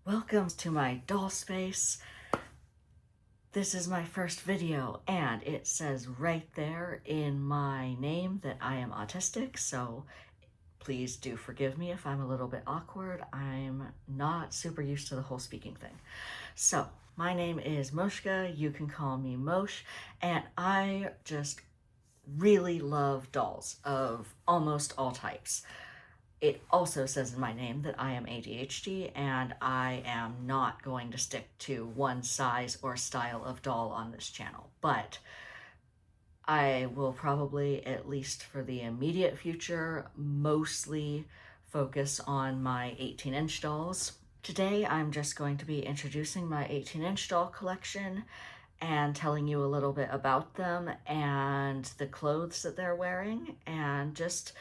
Welcome to my doll space. This is my first video and it says right there in my name that I am autistic, so please do forgive me if I'm a little bit awkward. I'm not super used to the whole speaking thing. So my name is Moshka, you can call me Mosh, and I just really love dolls of almost all types. It also says in my name that I am ADHD and I am not going to stick to one size or style of doll on this channel, but I will probably, at least for the immediate future, mostly focus on my 18-inch dolls. Today I'm just going to be introducing my 18-inch doll collection and telling you a little bit about them and the clothes that they're wearing, and just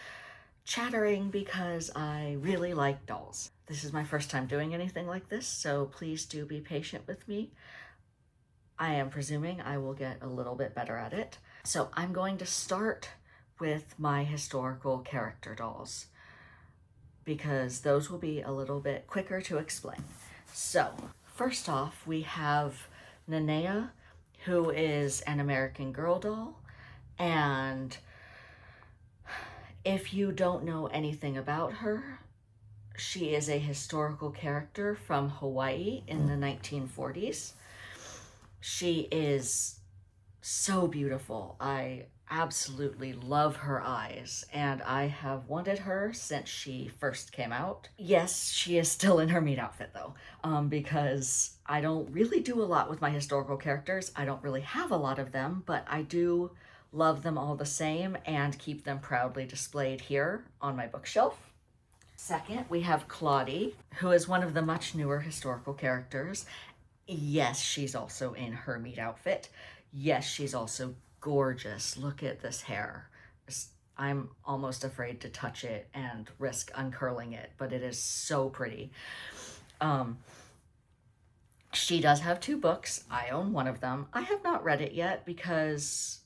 chattering because I really like dolls. This is my first time doing anything like this, so please do be patient with me. I am presuming I will get a little bit better at it. So I'm going to start with my historical character dolls because those will be a little bit quicker to explain. So first off, we have Nanea, who is an American Girl doll, and if you don't know anything about her, she is a historical character from Hawaii in the 1940s. She is so beautiful. I absolutely love her eyes, and I have wanted her since she first came out. Yes, she is still in her meat outfit though, because I don't really do a lot with my historical characters. I don't really have a lot of them, but I do love them all the same and keep them proudly displayed here on my bookshelf. Second, we have Claudie, who is one of the much newer historical characters. Yes, she's also in her meat outfit. Yes, she's also gorgeous. Look at this hair. I'm almost afraid to touch it and risk uncurling it, but it is so pretty. She does have 2 books. I own one of them. I have not read it yet because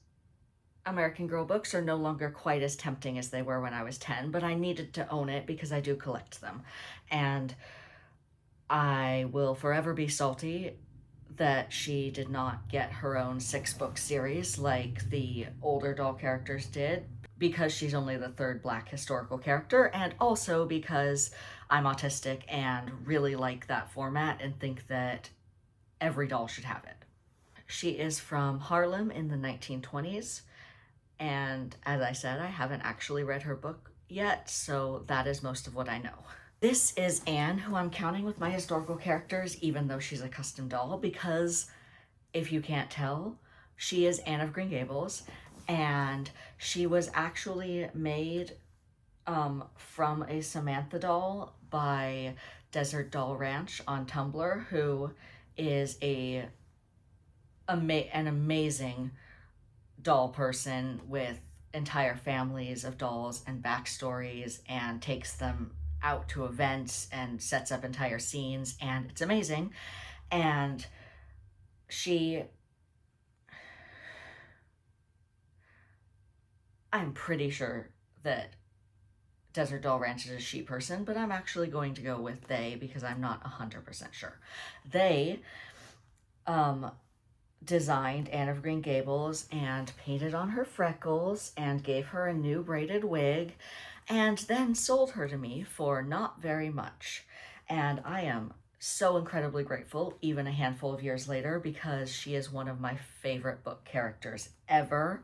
American Girl books are no longer quite as tempting as they were when I was 10, but I needed to own it because I do collect them. And I will forever be salty that she did not get her own 6-book series like the older doll characters did, because she's only the 3rd Black historical character, and also because I'm autistic and really like that format and think that every doll should have it. She is from Harlem in the 1920s. And as I said, I haven't actually read her book yet, so that is most of what I know. This is Anne, who I'm counting with my historical characters, even though she's a custom doll, because if you can't tell, she is Anne of Green Gables, and she was actually made from a Samantha doll by Desert Doll Ranch on Tumblr, who is an amazing doll person with entire families of dolls and backstories, and takes them out to events and sets up entire scenes, and it's amazing. And I'm pretty sure that Desert Doll Ranch is a she person, but I'm actually going to go with they because I'm not 100% sure. They designed Anne of Green Gables and painted on her freckles and gave her a new braided wig, and then sold her to me for not very much. And I am so incredibly grateful, even a handful of years later, because she is one of my favorite book characters ever.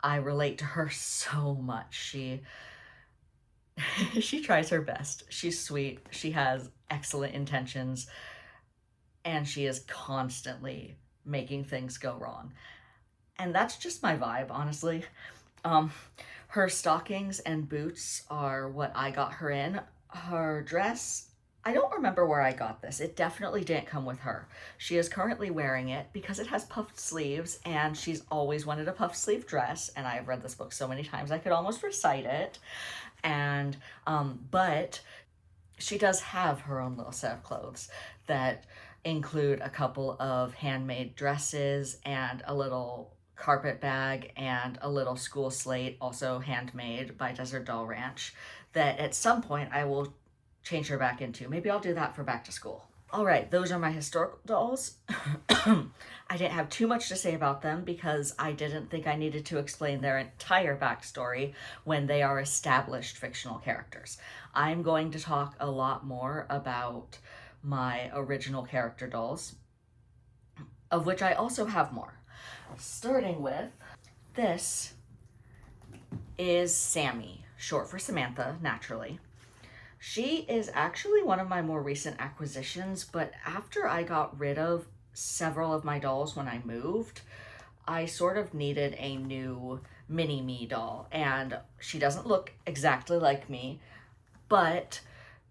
I relate to her so much. She tries her best. She's sweet. She has excellent intentions, and she is constantly making things go wrong. And that's just my vibe, honestly. Her stockings and boots are what I got her in. Her dress, I don't remember where I got this. It definitely didn't come with her. She is currently wearing it because it has puffed sleeves, and she's always wanted a puffed sleeve dress, and I've read this book so many times I could almost recite it. And but she does have her own little set of clothes that include a couple of handmade dresses and a little carpet bag and a little school slate, also handmade by Desert Doll Ranch, that at some point I will change her back into. Maybe I'll do that for back to school. All right, those are my historical dolls. I didn't have too much to say about them because I didn't think I needed to explain their entire backstory when they are established fictional characters. I'm going to talk a lot more about my original character dolls, of which I also have more. Starting with, this is Sammi, short for Samantha, naturally. She is actually one of my more recent acquisitions, but after I got rid of several of my dolls when I moved, I sort of needed a new mini-me doll, and she doesn't look exactly like me, but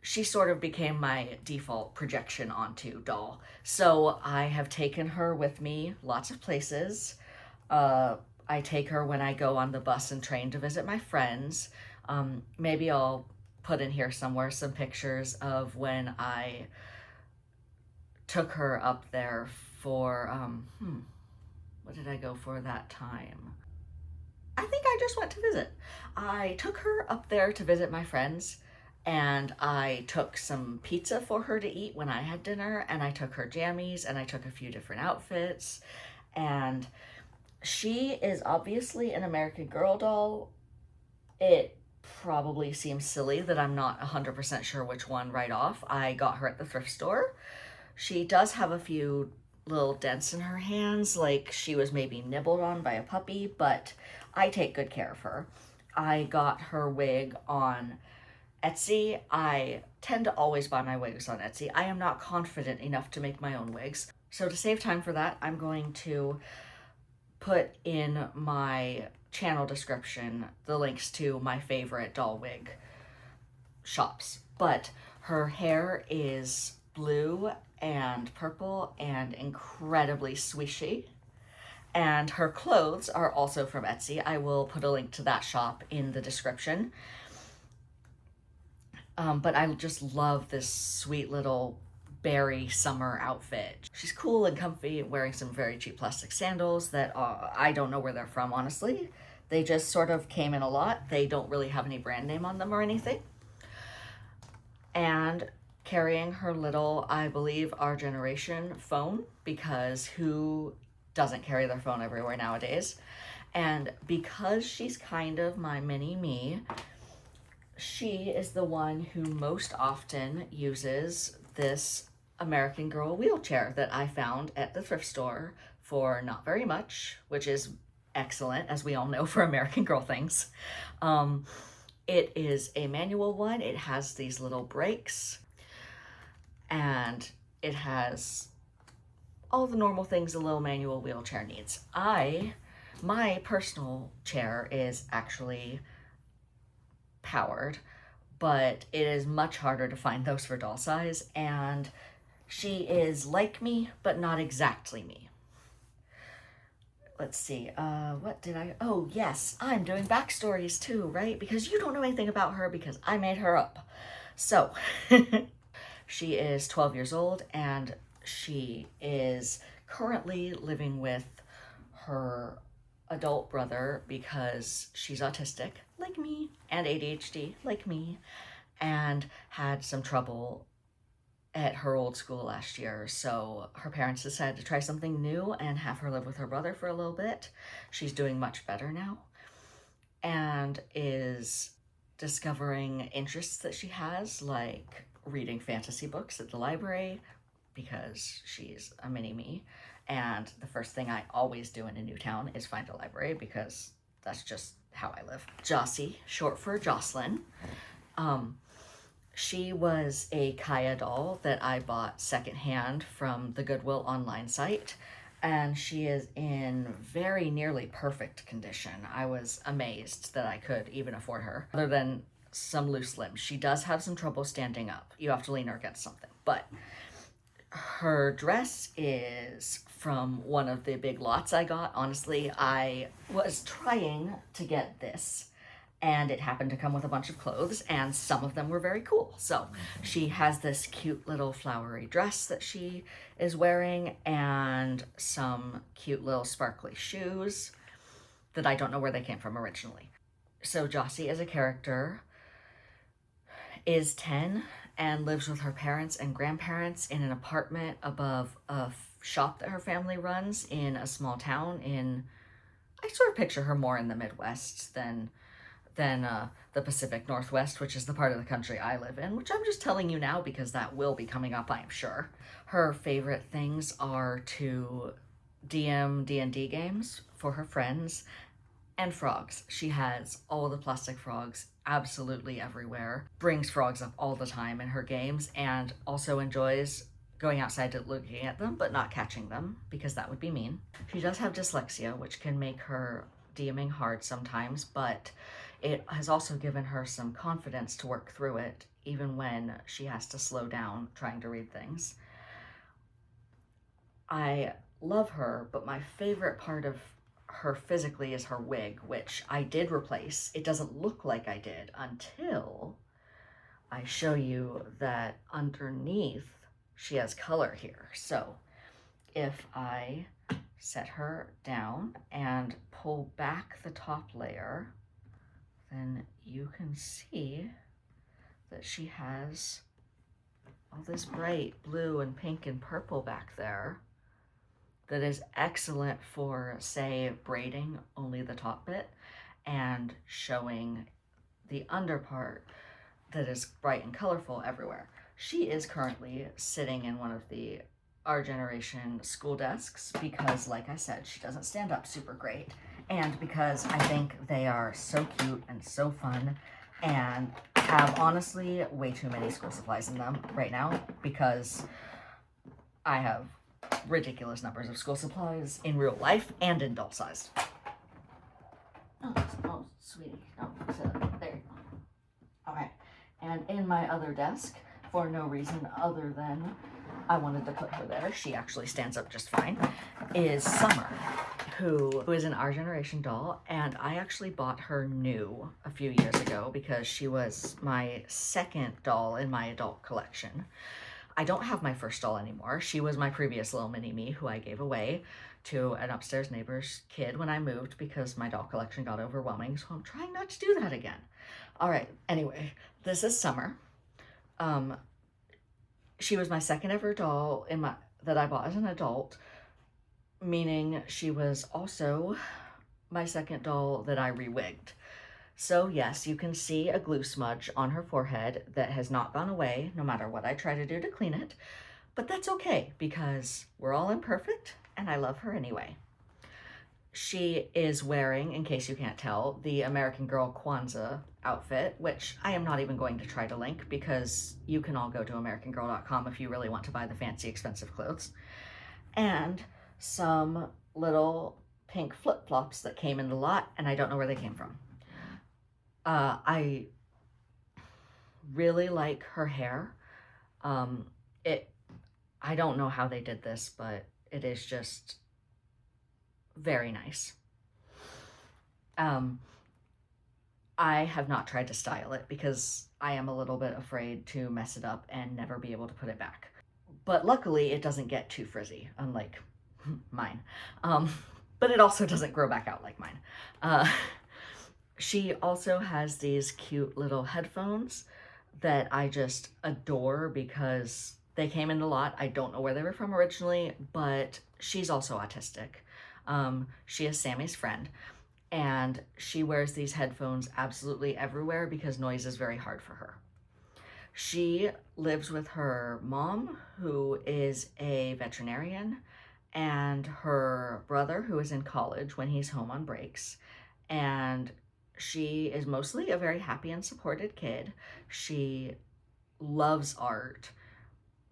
she sort of became my default projection onto doll. So I have taken her with me lots of places. I take her when I go on the bus and train to visit my friends. Maybe I'll put in here somewhere some pictures of when I took her up there for, what did I go for that time? I think I just went to visit. I took her up there to visit my friends, and I took some pizza for her to eat when I had dinner, and I took her jammies, and I took a few different outfits, and she is obviously an American Girl doll. It probably seems silly that I'm not 100% sure which one right off. I got her at the thrift store. She does have a few little dents in her hands, like she was maybe nibbled on by a puppy, but I take good care of her. I got her wig on Etsy. I tend to always buy my wigs on Etsy. I am not confident enough to make my own wigs. So to save time for that, I'm going to put in my channel description the links to my favorite doll wig shops. But her hair is blue and purple and incredibly swishy. And her clothes are also from Etsy. I will put a link to that shop in the description. But I just love this sweet little berry summer outfit. She's cool and comfy, wearing some very cheap plastic sandals that I don't know where they're from, honestly. They just sort of came in a lot. They don't really have any brand name on them or anything. And carrying her little, I believe, Our Generation phone, because who doesn't carry their phone everywhere nowadays? And because she's kind of my mini-me, she is the one who most often uses this American Girl wheelchair that I found at the thrift store for not very much, which is excellent, as we all know, for American Girl things. It is a manual one. It has these little brakes, and it has all the normal things a little manual wheelchair needs. My personal chair is actually powered, but it is much harder to find those for doll size, and she is like me, but not exactly me. Let's see, oh yes, I'm doing backstories too, right? Because you don't know anything about her because I made her up. So, she is 12 years old, and she is currently living with her adult brother because she's autistic, like me, and ADHD, like me, and had some trouble at her old school last year. So her parents decided to try something new and have her live with her brother for a little bit. She's doing much better now and is discovering interests that she has, like reading fantasy books at the library because she's a mini-me. And the first thing I always do in a new town is find a library because that's just how I live. Jossy, short for Jocelyn. She was a Kaya doll that I bought secondhand from the Goodwill online site, and she is in very nearly perfect condition. I was amazed that I could even afford her, other than some loose limbs. She does have some trouble standing up. You have to lean her against something, but her dress is from one of the big lots I got. Honestly, I was trying to get this, and it happened to come with a bunch of clothes, and some of them were very cool. So she has this cute little flowery dress that she is wearing, and some cute little sparkly shoes that I don't know where they came from originally. So Jossy as a character is 10, and lives with her parents and grandparents in an apartment above a shop that her family runs in a small town in, I sort of picture her more in the Midwest than the Pacific Northwest, which is the part of the country I live in, which I'm just telling you now because that will be coming up, I am sure. Her favorite things are to DM D&D games for her friends and frogs. She has all the plastic frogs absolutely everywhere, brings frogs up all the time in her games, and also enjoys going outside to looking at them but not catching them because that would be mean. She does have dyslexia, which can make her DMing hard sometimes, but it has also given her some confidence to work through it even when she has to slow down trying to read things. I love her, but my favorite part of her physically is her wig, which I did replace. It doesn't look like I did until I show you that underneath she has color here. So if I set her down and pull back the top layer, then you can see that she has all this bright blue and pink and purple back there that is excellent for, say, braiding only the top bit and showing the under part that is bright and colorful everywhere. She is currently sitting in one of the Our Generation school desks because, like I said, she doesn't stand up super great, and because I think they are so cute and so fun and have honestly way too many school supplies in them right now because I have ridiculous numbers of school supplies in real life and in doll size. Oh, sweetie, no, sit up. There you go. All right, and in my other desk, for no reason other than I wanted to put her there, she actually stands up just fine, is Summer, who is an Our Generation doll, and I actually bought her new a few years ago because she was my second doll in my adult collection. I don't have my first doll anymore. She was my previous little mini-me who I gave away to an upstairs neighbor's kid when I moved because my doll collection got overwhelming, so I'm trying not to do that again. All right, anyway, this is Summer. She was my second ever doll that I bought as an adult, meaning she was also my second doll that I re-wigged. So yes, you can see a glue smudge on her forehead that has not gone away no matter what I try to do to clean it, but that's okay because we're all imperfect and I love her anyway. She is wearing, in case you can't tell, the American Girl Kwanzaa outfit, which I am not even going to try to link because you can all go to americangirl.com if you really want to buy the fancy expensive clothes. And some little pink flip-flops that came in the lot and I don't know where they came from. I really like her hair. I don't know how they did this, but it is just very nice. I have not tried to style it because I am a little bit afraid to mess it up and never be able to put it back. But luckily it doesn't get too frizzy, unlike mine. But it also doesn't grow back out like mine. She also has these cute little headphones that I just adore because they came in a lot. I don't know where they were from originally, but she's also autistic. She is Sammy's friend, and she wears these headphones absolutely everywhere because noise is very hard for her. She lives with her mom, who is a veterinarian, and her brother, who is in college when he's home on breaks, and she is mostly a very happy and supported kid. She loves art,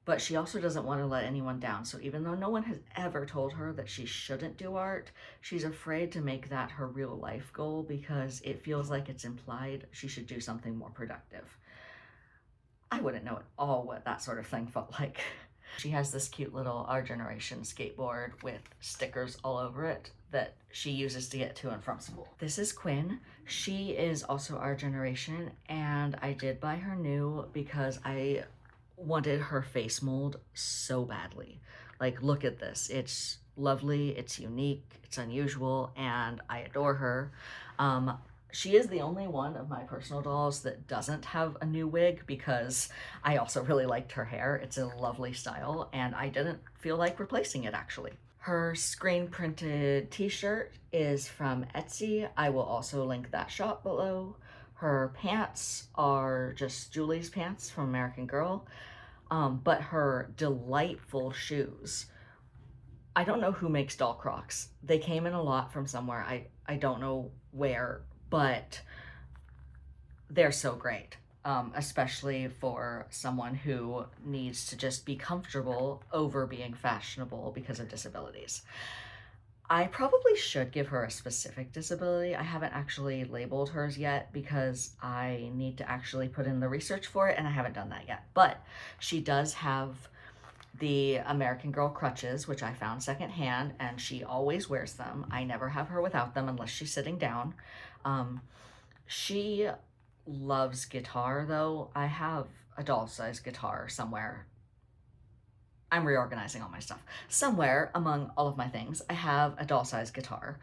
but she also doesn't want to let anyone down. So even though no one has ever told her that she shouldn't do art, she's afraid to make that her real life goal because it feels like it's implied she should do something more productive. I wouldn't know at all what that sort of thing felt like. She has this cute little Our Generation skateboard with stickers all over it that she uses to get to and from school. This is Quinn. She is also Our Generation, and I did buy her new because I wanted her face mold so badly. Like, look at this. It's lovely, it's unique, it's unusual, and I adore her. She is the only one of my personal dolls that doesn't have a new wig because I also really liked her hair. It's a lovely style and I didn't feel like replacing it actually. Her screen printed t-shirt is from Etsy. I will also link that shop below. Her pants are just Julie's pants from American Girl, but her delightful shoes, I don't know who makes doll Crocs. They came in a lot from somewhere. I don't know where, but they're so great, especially for someone who needs to just be comfortable over being fashionable because of disabilities. I probably should give her a specific disability. I haven't actually labeled hers yet because I need to actually put in the research for it and I haven't done that yet. But she does have the American Girl crutches, which I found secondhand, and she always wears them. I never have her without them unless she's sitting down. She loves guitar, though. I have a doll-sized guitar somewhere. I'm reorganizing all my stuff. Somewhere among all of my things, I have a doll-sized guitar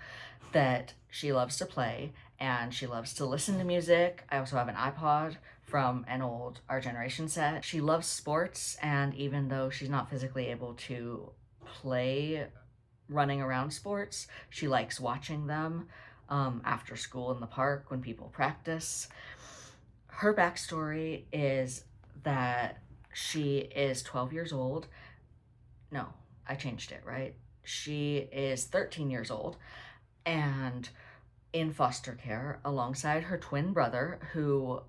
that she loves to play, and she loves to listen to music. I also have an iPod from an old Our Generation set. She loves sports, and even though she's not physically able to play running around sports, she likes watching them after school in the park when people practice. Her backstory is that she is 12 years old. No, I changed it, right? She is 13 years old and in foster care alongside her twin brother, who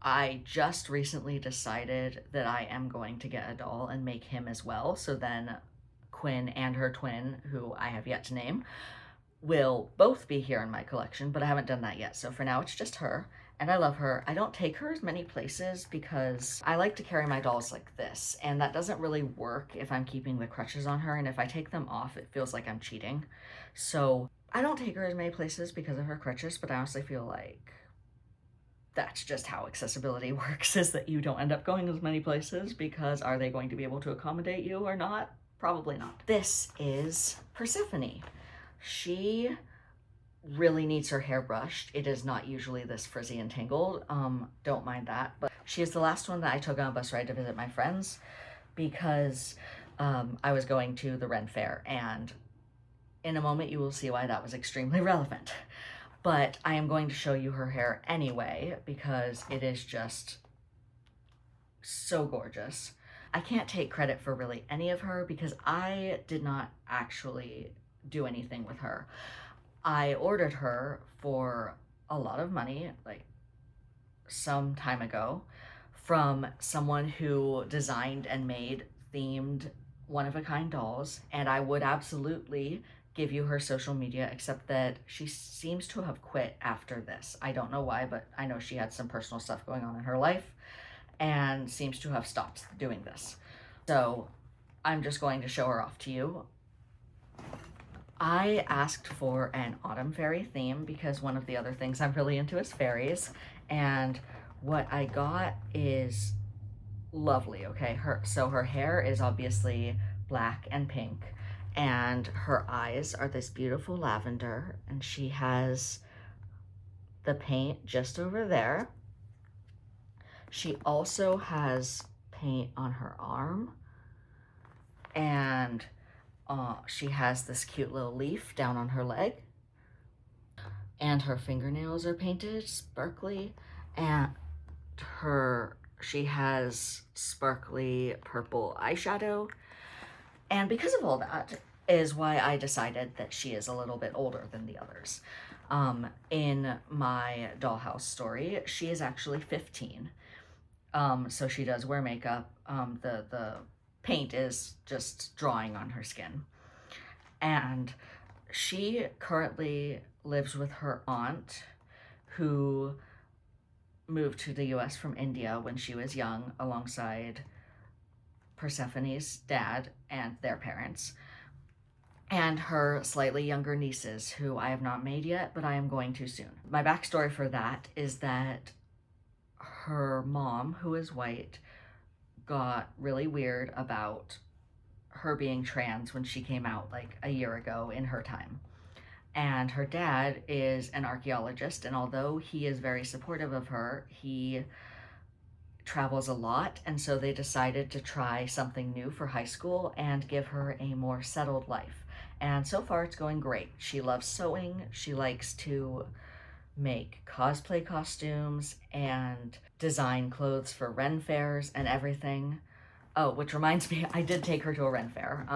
I just recently decided that I am going to get a doll and make him as well. So then Quinn and her twin, who I have yet to name, will both be here in my collection, but I haven't done that yet. So for now, it's just her. And I love her. I don't take her as many places because I like to carry my dolls like this, and that doesn't really work if I'm keeping the crutches on her, and if I take them off, it feels like I'm cheating. So I don't take her as many places because of her crutches, but I honestly feel like that's just how accessibility works, is that you don't end up going as many places because are they going to be able to accommodate you or not? Probably not. This is Persephone. She really needs her hair brushed. It is not usually this frizzy and tangled. Don't mind that. But she is the last one that I took on a bus ride to visit my friends because I was going to the Ren Fair, and in a moment you will see why that was extremely relevant. But I am going to show you her hair anyway because it is just so gorgeous. I can't take credit for really any of her because I did not actually do anything with her. I ordered her for a lot of money, like some time ago, from someone who designed and made themed one-of-a-kind dolls, and I would absolutely give you her social media, except that she seems to have quit after this. I don't know why, but I know she had some personal stuff going on in her life and seems to have stopped doing this. So I'm just going to show her off to you. I asked for an autumn fairy theme because one of the other things I'm really into is fairies, and what I got is lovely, okay? So her hair is obviously black and pink, and her eyes are this beautiful lavender, and she has the paint just over there. She also has paint on her arm, and she has this cute little leaf down on her leg, and her fingernails are painted sparkly, and she has sparkly purple eyeshadow. And because of all that is why I decided that she is a little bit older than the others. In my dollhouse story, she is actually 15. So she does wear makeup. The paint is just drawing on her skin. And she currently lives with her aunt, who moved to the US from India when she was young, alongside Persephone's dad and their parents, and her slightly younger nieces, who I have not made yet, but I am going to soon. My backstory for that is that her mom, who is white, got really weird about her being trans when she came out like a year ago in her time. And her dad is an archaeologist, and although he is very supportive of her, he travels a lot, and so they decided to try something new for high school and give her a more settled life. And so far it's going great. She loves sewing, she likes to make cosplay costumes and design clothes for Ren fairs and everything. Oh, which reminds me, I did take her to a Ren fair.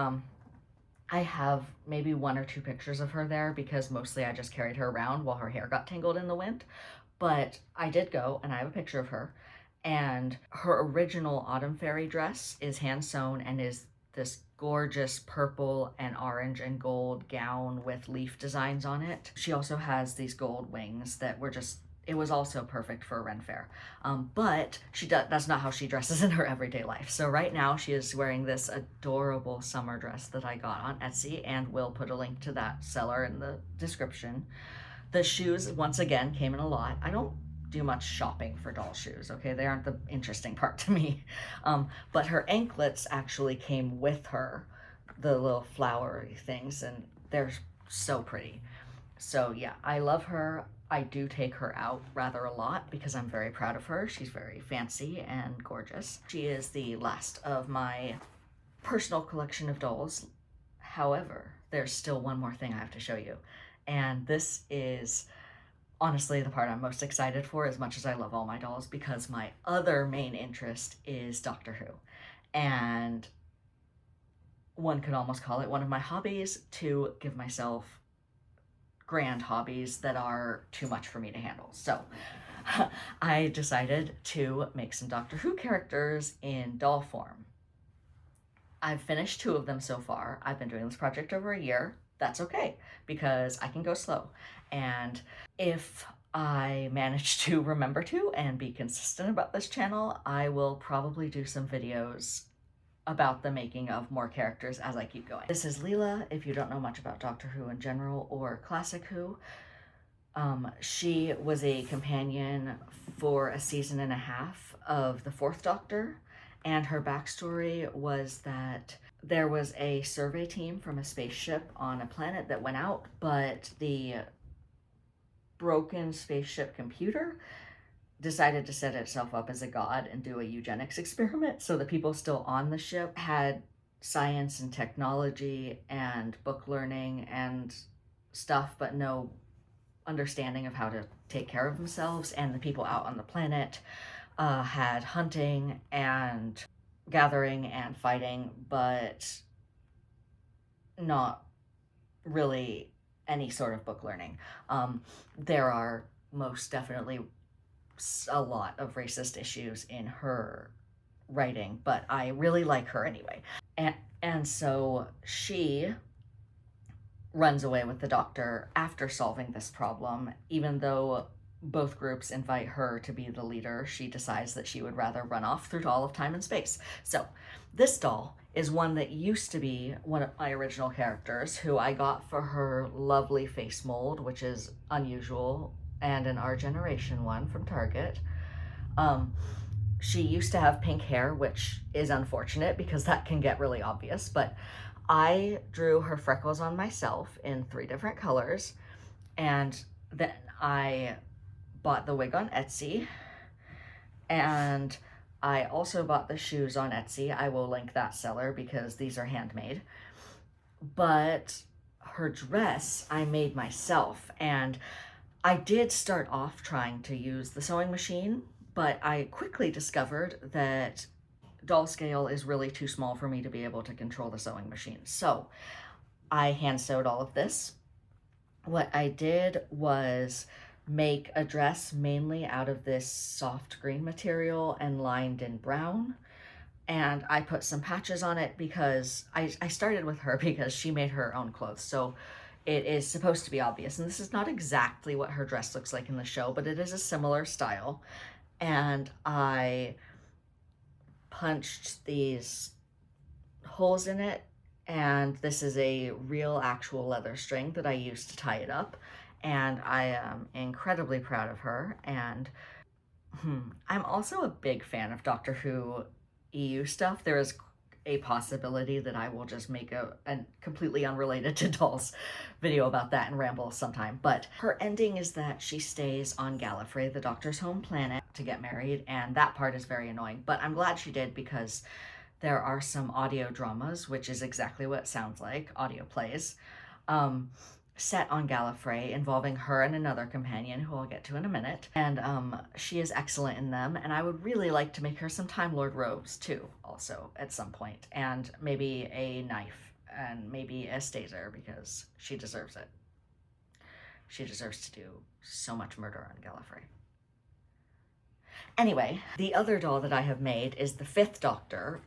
I have maybe 1 or 2 pictures of her there because mostly I just carried her around while her hair got tangled in the wind. But I did go, and I have a picture of her. And her original Autumn Fairy dress is hand sewn and is this gorgeous purple and orange and gold gown with leaf designs on it. She also has these gold wings that were just, it was also perfect for a Ren fair. But that's not how she dresses in her everyday life. So right now she is wearing this adorable summer dress that I got on Etsy, and will put a link to that seller in the description. The shoes, once again, came in a lot. I don't do much shopping for doll shoes, okay? They aren't the interesting part to me. But her anklets actually came with her, the little flowery things, and they're so pretty. So yeah, I love her. I do take her out rather a lot because I'm very proud of her. She's very fancy and gorgeous. She is the last of my personal collection of dolls. However, there's still one more thing I have to show you. And this is honestly the part I'm most excited for, as much as I love all my dolls, because my other main interest is Doctor Who. And one could almost call it one of my hobbies, to give myself grand hobbies that are too much for me to handle. So I decided to make some Doctor Who characters in doll form. I've finished 2 of them so far. I've been doing this project over a year. That's okay, because I can go slow. And if I manage to remember to and be consistent about this channel, I will probably do some videos about the making of more characters as I keep going. This is Leela, if you don't know much about Doctor Who in general or Classic Who. She was a companion for a season and a half of the 4th Doctor, and her backstory was that there was a survey team from a spaceship on a planet that went out, but the broken spaceship computer decided to set itself up as a god and do a eugenics experiment. So the people still on the ship had science and technology and book learning and stuff, but no understanding of how to take care of themselves. And the people out on the planet had hunting and gathering and fighting, but not really any sort of book learning. There are most definitely a lot of racist issues in her writing, but I really like her anyway. And so she runs away with the Doctor after solving this problem. Even though both groups invite her to be the leader, she decides that she would rather run off through all of time and space. So this doll is one that used to be one of my original characters, who I got for her lovely face mold, which is unusual, and an Our Generation one from Target. She used to have pink hair, which is unfortunate because that can get really obvious, but I drew her freckles on myself in 3 different colors, and then I bought the wig on Etsy, and I also bought the shoes on Etsy. I will link that seller because these are handmade. But her dress I made myself, and I did start off trying to use the sewing machine, but I quickly discovered that doll scale is really too small for me to be able to control the sewing machine. So I hand sewed all of this. What I did was make a dress mainly out of this soft green material and lined in brown. And I put some patches on it because I started with her because she made her own clothes. So it is supposed to be obvious. And this is not exactly what her dress looks like in the show, but it is a similar style. And I punched these holes in it, and this is a real actual leather string that I used to tie it up, and I am incredibly proud of her. And I'm also a big fan of Doctor Who EU stuff. There is a possibility that I will just make a completely unrelated to dolls video about that and ramble sometime. But her ending is that she stays on Gallifrey, the Doctor's home planet, to get married, and that part is very annoying. But I'm glad she did, because there are some audio dramas, which is exactly what it sounds like, audio plays, set on Gallifrey involving her and another companion who I'll get to in a minute. And she is excellent in them, and I would really like to make her some Time Lord robes too, also, at some point. And maybe a knife, and maybe a staser, because she deserves it. She deserves to do so much murder on Gallifrey. Anyway, the other doll that I have made is the 5th Doctor,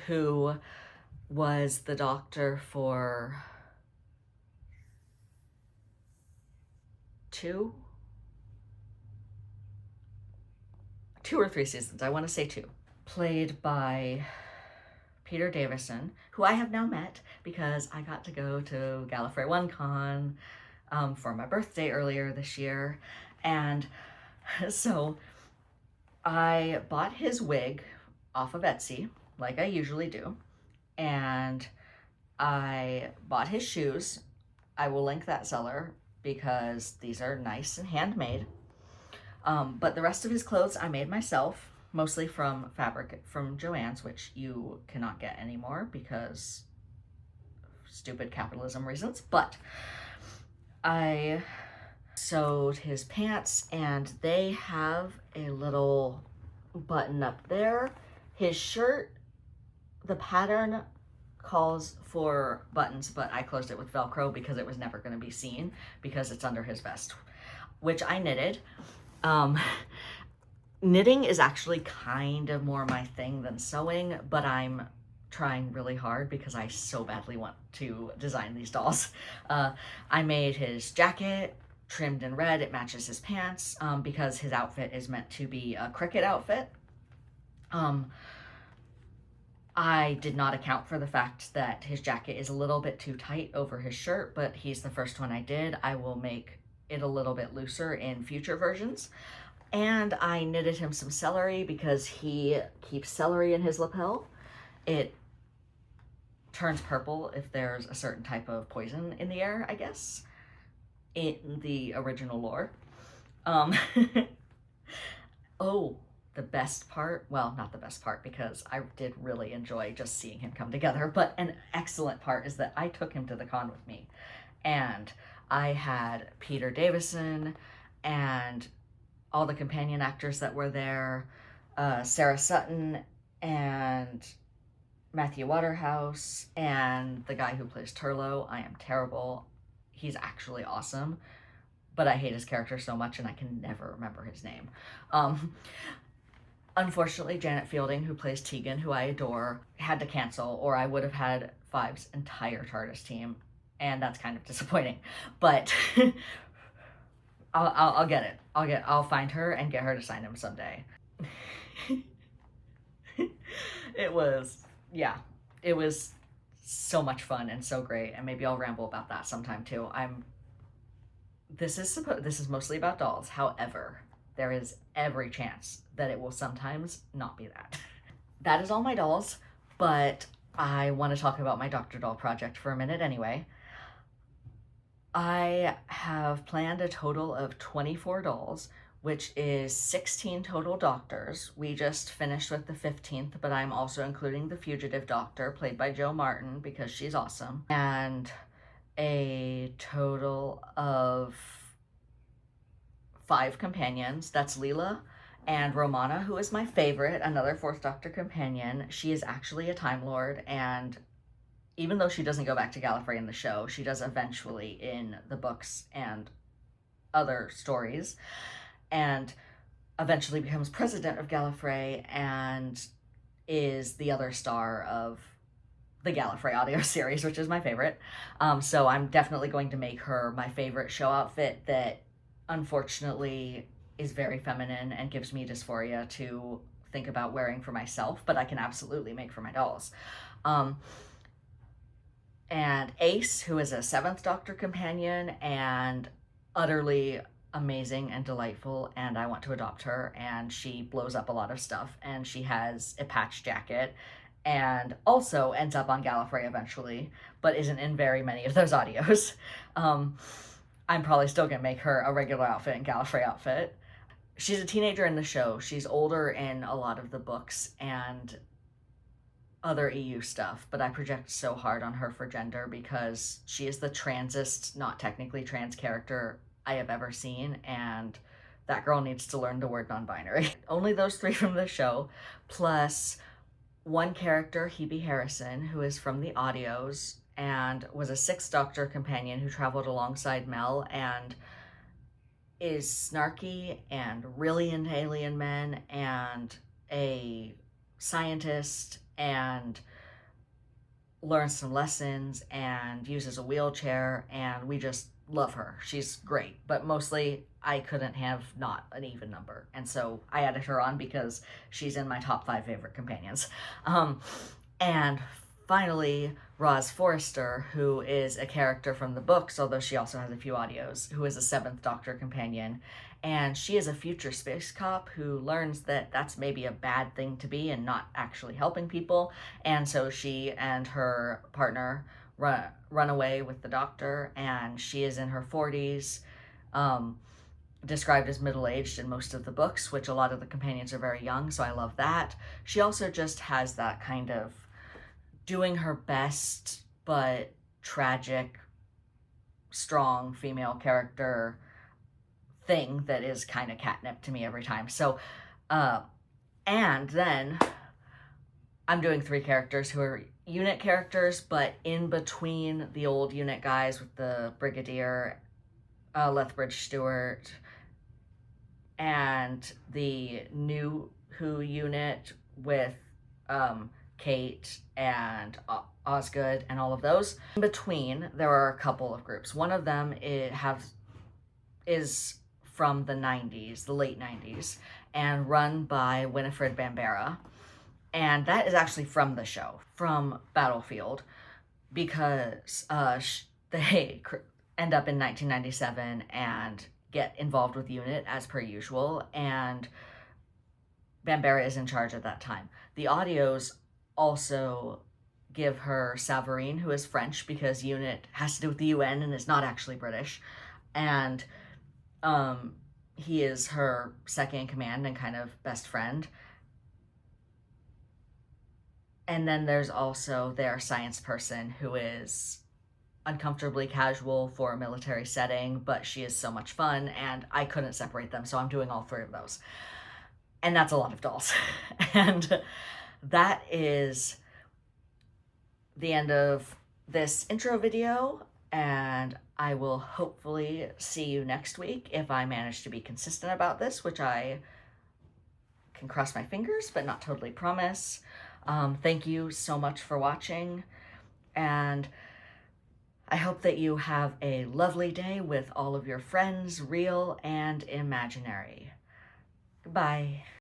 who was the Doctor for 2 or 3 seasons. I want to say 2. Played by Peter Davison, who I have now met because I got to go to Gallifrey OneCon for my birthday earlier this year. And so I bought his wig off of Etsy, like I usually do, and I bought his shoes. I will link that seller because these are nice and handmade. But the rest of his clothes I made myself, mostly from fabric from Joann's, which you cannot get anymore because of stupid capitalism reasons. But I sewed his pants, and they have a little button up there. His shirt, the pattern calls for buttons, but I closed it with Velcro because it was never going to be seen because it's under his vest, which I knitted. Knitting is actually kind of more my thing than sewing, but I'm trying really hard because I so badly want to design these dolls. I made his jacket trimmed in red. It matches his pants because his outfit is meant to be a cricket outfit. I did not account for the fact that his jacket is a little bit too tight over his shirt, but he's the first one I did. I will make it a little bit looser in future versions. And I knitted him some celery because he keeps celery in his lapel. It turns purple if there's a certain type of poison in the air, I guess, in the original lore. Oh, the best part, well, not the best part because I did really enjoy just seeing him come together, but an excellent part is that I took him to the con with me, and I had Peter Davison and all the companion actors that were there, Sarah Sutton and Matthew Waterhouse and the guy who plays Turlo. I am terrible. He's actually awesome, but I hate his character so much and I can never remember his name. Unfortunately, Janet Fielding, who plays Tegan, who I adore, had to cancel, or I would have had Five's entire TARDIS team, and that's kind of disappointing. But I'll get it. I'll find her and get her to sign him someday. It was so much fun and so great, and maybe I'll ramble about that sometime too. This is mostly about dolls. However, there is every chance that it will sometimes not be that. That is all my dolls, but I want to talk about my Dr. Doll project for a minute anyway. I have planned a total of 24 dolls, which is 16 total doctors. We just finished with the 15th, but I'm also including the fugitive doctor, played by Jo Martin, because she's awesome. And a total of 5 companions. That's Leela and Romana, who is my favorite, another 4th Doctor companion. She is actually a Time Lord, and even though she doesn't go back to Gallifrey in the show, she does eventually in the books and other stories, and eventually becomes president of Gallifrey and is the other star of the Gallifrey audio series, which is my favorite. So I'm definitely going to make her my favorite show outfit that unfortunately is very feminine and gives me dysphoria to think about wearing for myself, but I can absolutely make for my dolls. And Ace, who is a 7th Doctor companion and utterly amazing and delightful, and I want to adopt her, and she blows up a lot of stuff, and she has a patch jacket, and also ends up on Gallifrey eventually, but isn't in very many of those audios. I'm probably still gonna make her a regular outfit and Gallifrey outfit. She's a teenager in the show. She's older in a lot of the books and other EU stuff, but I project so hard on her for gender because she is the transest, not technically trans character I have ever seen, and that girl needs to learn the word non-binary. Only those three from the show, plus one character, Hebe Harrison, who is from the audios and was a Sixth Doctor companion who traveled alongside Mel and is snarky and really into alien men and a scientist and learns some lessons and uses a wheelchair, and we just love her. She's great, but mostly I couldn't have not an even number, and so I added her on because she's in my top 5 favorite companions. And finally, Roz Forrester, who is a character from the books, although she also has a few audios, who is a Seventh Doctor companion. And she is a future space cop who learns that that's maybe a bad thing to be and not actually helping people. And so she and her partner run away with the Doctor, and she is in her 40s, described as middle-aged in most of the books, which a lot of the companions are very young, so I love that. She also just has that kind of doing her best but tragic, strong female character thing that is kind of catnip to me every time. So, and then I'm doing 3 characters who are unit characters, but in between the old unit guys with the Brigadier, Lethbridge Stewart, and the new Who unit with Kate and Osgood and all of those. In between, there are a couple of groups. One of them is from the 90s, the late 90s, and run by Winifred Bambera. And that is actually from the show, from Battlefield, because they end up in 1997 and get involved with UNIT as per usual, and Bambera is in charge at that time. The audios also give her Savarine, who is French, because UNIT has to do with the UN and is not actually British, and he is her second in command and kind of best friend. And then there's also their science person, who is uncomfortably casual for a military setting, but she is so much fun, and I couldn't separate them, so I'm doing all 3 of those. And that's a lot of dolls. And that is the end of this intro video, and I will hopefully see you next week if I manage to be consistent about this, which I can cross my fingers but not totally promise. Thank you so much for watching, and I hope that you have a lovely day with all of your friends, real and imaginary. Goodbye.